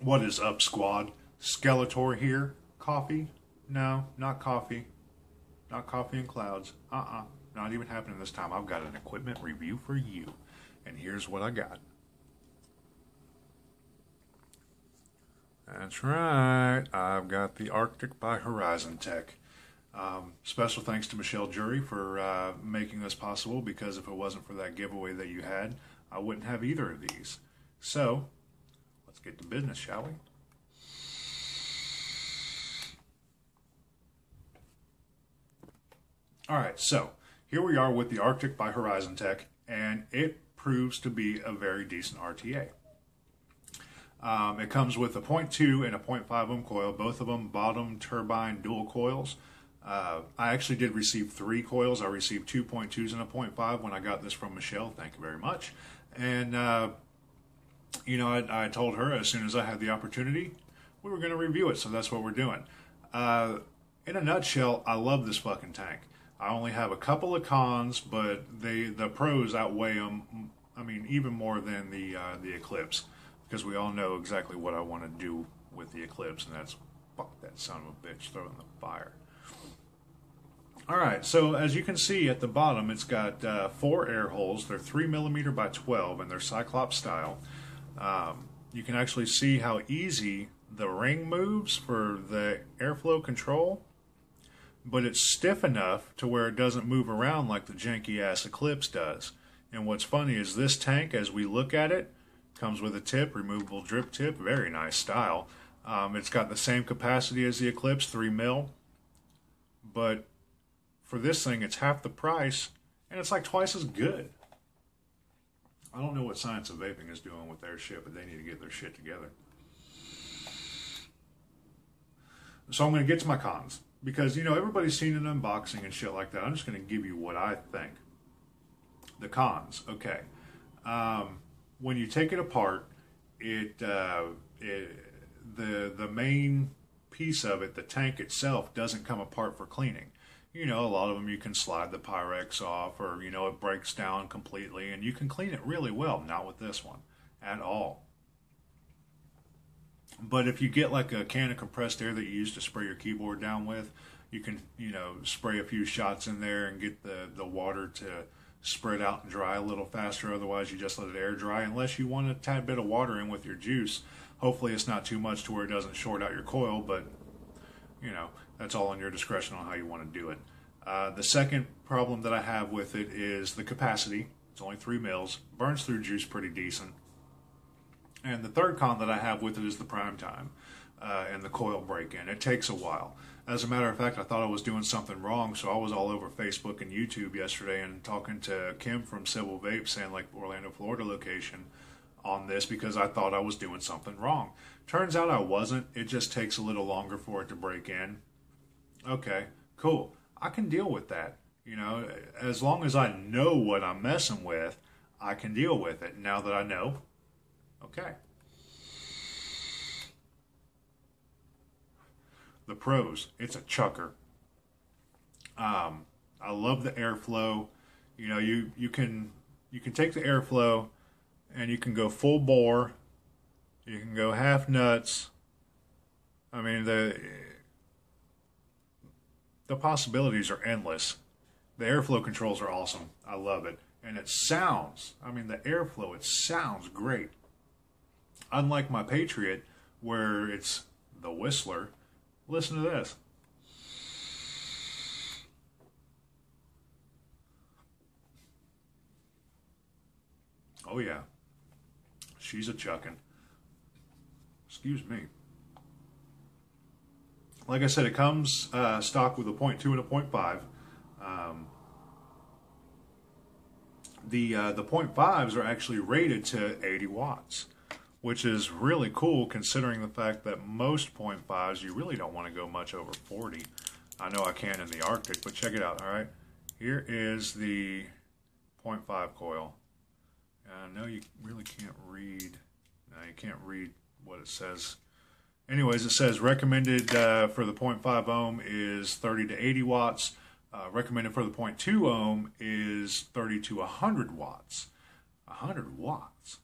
What is up, squad? Skeletor here. Coffee? No, not coffee. Not coffee and clouds. Not even happening this time. I've got an equipment review for you. And here's what I got. That's right. I've got the Arctic by Horizon Tech. Special thanks to Michelle Jury for making this possible, because if it wasn't for that giveaway that you had, I wouldn't have either of these. So, let's get to business, shall we? Alright, so here we are with the Arctic by Horizon Tech, and it proves to be a very decent RTA. It comes with a 0.2 and a 0.5 ohm coil, both of them bottom turbine dual coils. I actually did receive 3 coils. I received 2.2s and a 0.5 when I got this from Michelle. Thank you very much. And, you know, I told her as soon as I had the opportunity, we were going to review it, so that's what we're doing. In a nutshell, I love this fucking tank. I only have a couple of cons, but the pros outweigh them, I mean, even more than the Eclipse, because we all know exactly what I want to do with the Eclipse, and that's fuck that son of a bitch, throw it in the fire. Alright, so as you can see at the bottom, it's got 4 air holes. They're 3mm by 12, and they're Cyclops style. You can actually see how easy the ring moves for the airflow control, but it's stiff enough to where it doesn't move around like the janky-ass Eclipse does. And what's funny is this tank, as we look at it, comes with a tip, removable drip tip, very nice style. It's got the same capacity as the Eclipse, 3 but for this thing, it's half the price, and it's like twice as good. I don't know what Science of Vaping is doing with their shit, but they need to get their shit together. So I'm going to get to my cons, because, you know, everybody's seen an unboxing and shit like that. I'm just going to give you what I think. The cons, okay. When you take it apart, the main piece of it, the tank itself, doesn't come apart for cleaning. You know, a lot of them you can slide the Pyrex off, or, you know, it breaks down completely, and you can clean it really well. Not with this one at all. But if you get like a can of compressed air that you use to spray your keyboard down with, you can, you know, spray a few shots in there and get the water to spread out and dry a little faster. Otherwise, you just let it air dry, unless you want a tad bit of water in with your juice. Hopefully it's not too much to where it doesn't short out your coil, but, you know, that's all in your discretion on how you want to do it. The second problem that I have with it is the capacity. It's only 3 mils, burns through juice pretty decent. And the third con that I have with it is the prime time and the coil break-in. It takes a while. As a matter of fact, I thought I was doing something wrong, so I was all over Facebook and YouTube yesterday and talking to Kim from Civil Vape, saying like Orlando, Florida location, on this, because I thought I was doing something wrong. Turns out I wasn't. It just takes a little longer for it to break in. Okay, cool. I can deal with that. You know, as long as I know what I'm messing with, I can deal with it. Now that I know, okay. The pros, it's a chucker. I love the airflow. You know, you can take the airflow and you can go full bore. You can go half nuts. I mean, the possibilities are endless. The airflow controls are awesome. I love it. And it sounds, I mean, the airflow, it sounds great. Unlike my Patriot, where it's the Whistler. Listen to this. Oh yeah. She's a chuckin'. Excuse me. Like I said, it comes stock with a 0.2 and a 0.5. The 0.5s are actually rated to 80 watts, which is really cool considering the fact that most 0.5s, you really don't want to go much over 40. I know I can in the Arctic, but check it out, all right? Here is the 0.5 coil. I know you really can't read. No, you can't read what it says. Anyways, it says recommended for the 0.5 ohm is 30 to 80 watts. Recommended for the 0.2 ohm is 30 to 100 watts. 100 watts.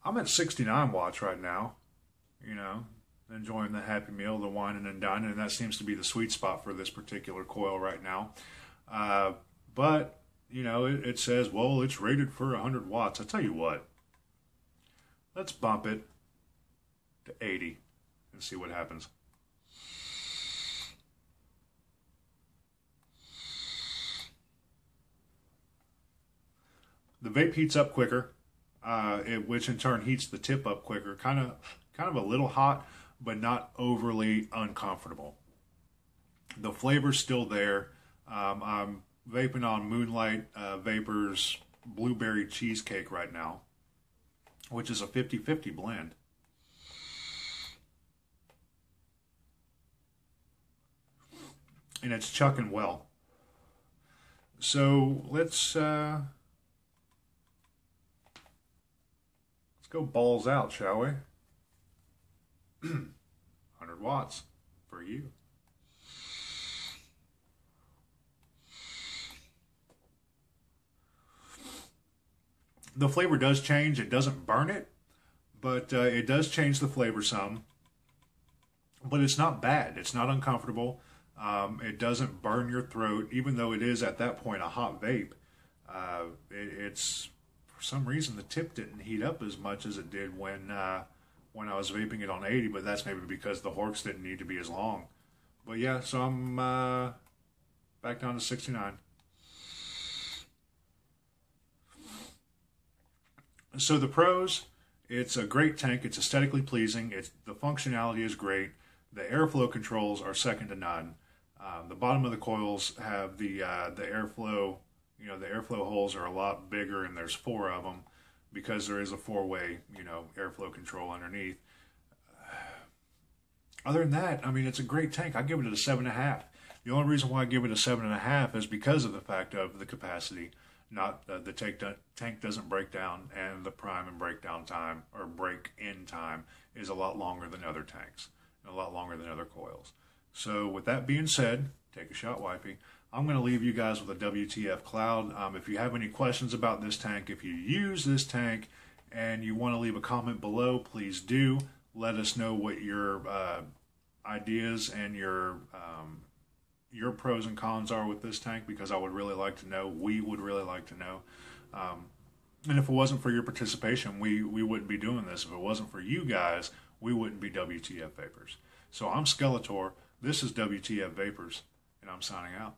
I'm at 69 watts right now, you know, enjoying the Happy Meal, the whining and dining, and that seems to be the sweet spot for this particular coil right now. But, you know, it says, well, it's rated for 100 watts. I tell you what, let's bump it to 80 and see what happens. The vape heats up quicker, which in turn heats the tip up quicker. Kind of a little hot, but not overly uncomfortable. The flavor's still there. I'm vaping on Moonlight Vapors Blueberry Cheesecake right now, which is a 50-50 blend. And it's chucking well. So let's go balls out, shall we? 100 watts for you. The flavor does change. It doesn't burn it, but it does change the flavor some. But it's not bad. It's not uncomfortable. It doesn't burn your throat, even though it is at that point a hot vape. It's for some reason the tip didn't heat up as much as it did when I was vaping it on 80, but that's maybe because the horks didn't need to be as long. But yeah, so I'm back down to 69. So the pros, it's a great tank. It's aesthetically pleasing. The functionality is great. The airflow controls are second to none. The bottom of the coils have the airflow. You know, the airflow holes are a lot bigger, and there's 4 of them because there is a 4-way, you know, airflow control underneath. Other than that, I mean, it's a great tank. I give it a 7.5. The only reason why I give it a 7.5 is because of the fact of the capacity. Not the tank doesn't break down, and the prime and breakdown time or break-in time is a lot longer than other tanks, and a lot longer than other coils. So with that being said, take a shot, wifey. I'm going to leave you guys with a WTF Cloud. If you have any questions about this tank, if you use this tank and you want to leave a comment below, please do. Let us know what your ideas and your pros and cons are with this tank, because I would really like to know. We would really like to know. And if it wasn't for your participation, we wouldn't be doing this. If it wasn't for you guys, we wouldn't be WTF Vapors. So I'm Skeletor. This is WTF Vapors, and I'm signing out.